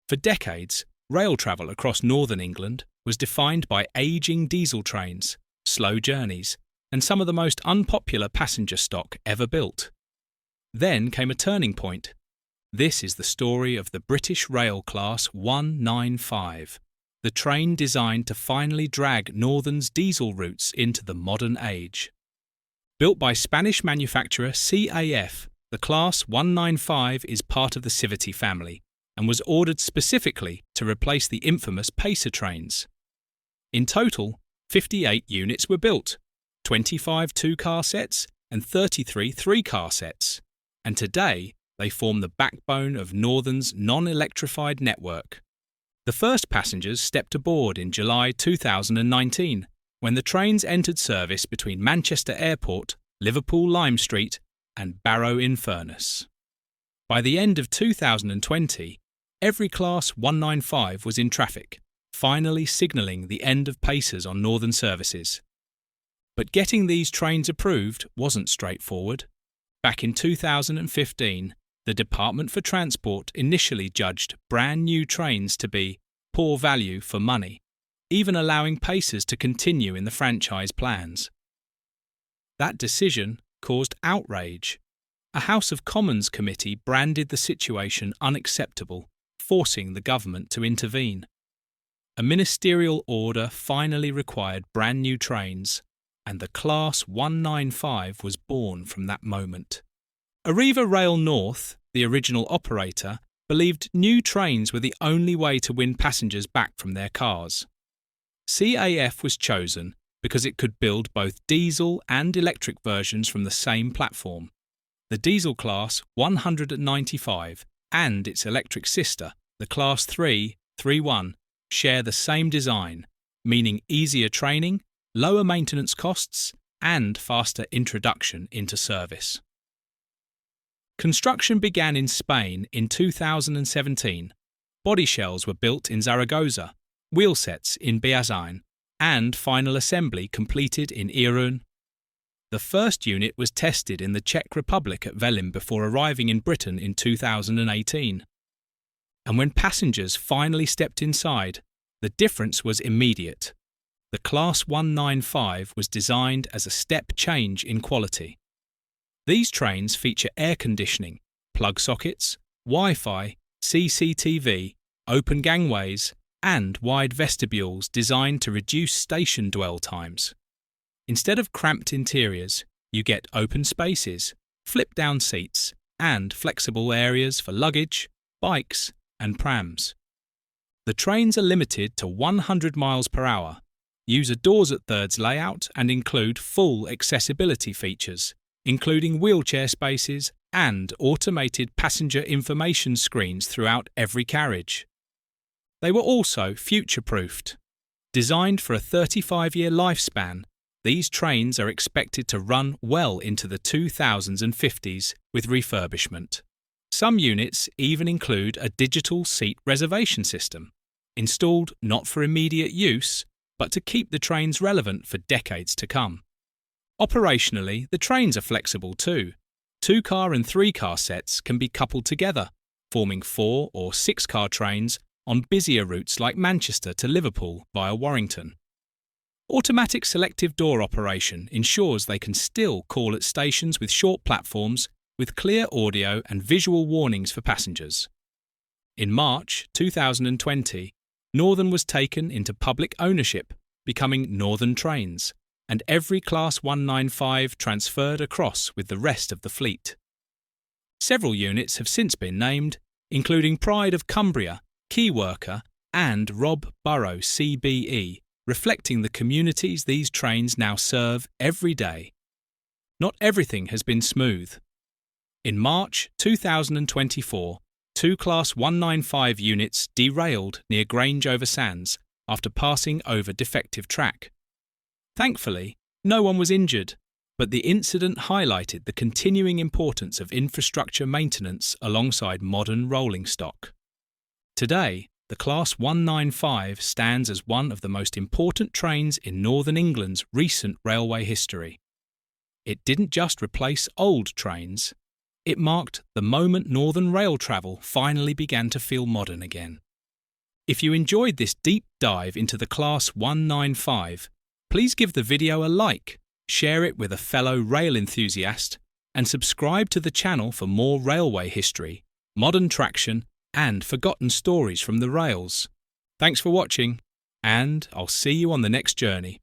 For decades, rail travel across northern England was defined by ageing diesel trains, slow journeys, and some of the most unpopular passenger stock ever built. Then came a turning point. This is the story of the British Rail Class 195, the train designed to finally drag Northern's diesel routes into the modern age. Built by Spanish manufacturer CAF, the Class 195 is part of the Civity family and was ordered specifically to replace the infamous Pacer trains. In total, 58 units were built, 25 two-car sets and 33 three-car sets, and today they form the backbone of Northern's non-electrified network. The first passengers stepped aboard in July 2019, when the trains entered service between Manchester Airport, Liverpool Lime Street and Barrow-in-Furness. By the end of 2020, every Class 195 was in traffic, finally signalling the end of Pacers on Northern services. But getting these trains approved wasn't straightforward. Back in 2015, the Department for Transport initially judged brand new trains to be poor value for money, even allowing Pacers to continue in the franchise plans. That decision caused outrage. A House of Commons committee branded the situation unacceptable, forcing the government to intervene. A ministerial order finally required brand new trains, and the Class 195 was born from that moment. Arriva Rail North, the original operator, believed new trains were the only way to win passengers back from their cars. CAF was chosen because it could build both diesel and electric versions from the same platform. The diesel Class 195 and its electric sister, the Class 331, share the same design, meaning easier training, lower maintenance costs, and faster introduction into service. Construction began in Spain in 2017. Body shells were built in Zaragoza, wheel sets in Beasain, and final assembly completed in Irún. The first unit was tested in the Czech Republic at Velím before arriving in Britain in 2018. And when passengers finally stepped inside, the difference was immediate. The Class 195 was designed as a step change in quality. These trains feature air conditioning, plug sockets, Wi-Fi, CCTV, open gangways, and wide vestibules designed to reduce station dwell times. Instead of cramped interiors, you get open spaces, flip-down seats, and flexible areas for luggage, bikes, and prams. The trains are limited to 100 miles per hour, use a doors-at-thirds layout, and include full accessibility features, including wheelchair spaces and automated passenger information screens throughout every carriage. They were also future-proofed. Designed for a 35-year lifespan, these trains are expected to run well into the 2000s and 50s with refurbishment. Some units even include a digital seat reservation system, installed not for immediate use, but to keep the trains relevant for decades to come. Operationally, the trains are flexible too. Two-car and three-car sets can be coupled together, forming 4- or 6-car trains on busier routes like Manchester to Liverpool via Warrington. Automatic selective door operation ensures they can still call at stations with short platforms with clear audio and visual warnings for passengers. In March 2020, Northern was taken into public ownership, becoming Northern Trains, and every Class 195 transferred across with the rest of the fleet. Several units have since been named, including Pride of Cumbria, Key Worker, and Rob Borough CBE, reflecting the communities these trains now serve every day. Not everything has been smooth. In March 2024, 2 Class 195 units derailed near Grange-over-Sands after passing over defective track. Thankfully, no one was injured, but the incident highlighted the continuing importance of infrastructure maintenance alongside modern rolling stock. Today, the Class 195 stands as one of the most important trains in Northern England's recent railway history. It didn't just replace old trains, it marked the moment Northern rail travel finally began to feel modern again. If you enjoyed this deep dive into the Class 195, please give the video a like, share it with a fellow rail enthusiast, and subscribe to the channel for more railway history, modern traction, and forgotten stories from the rails. Thanks for watching, and I'll see you on the next journey.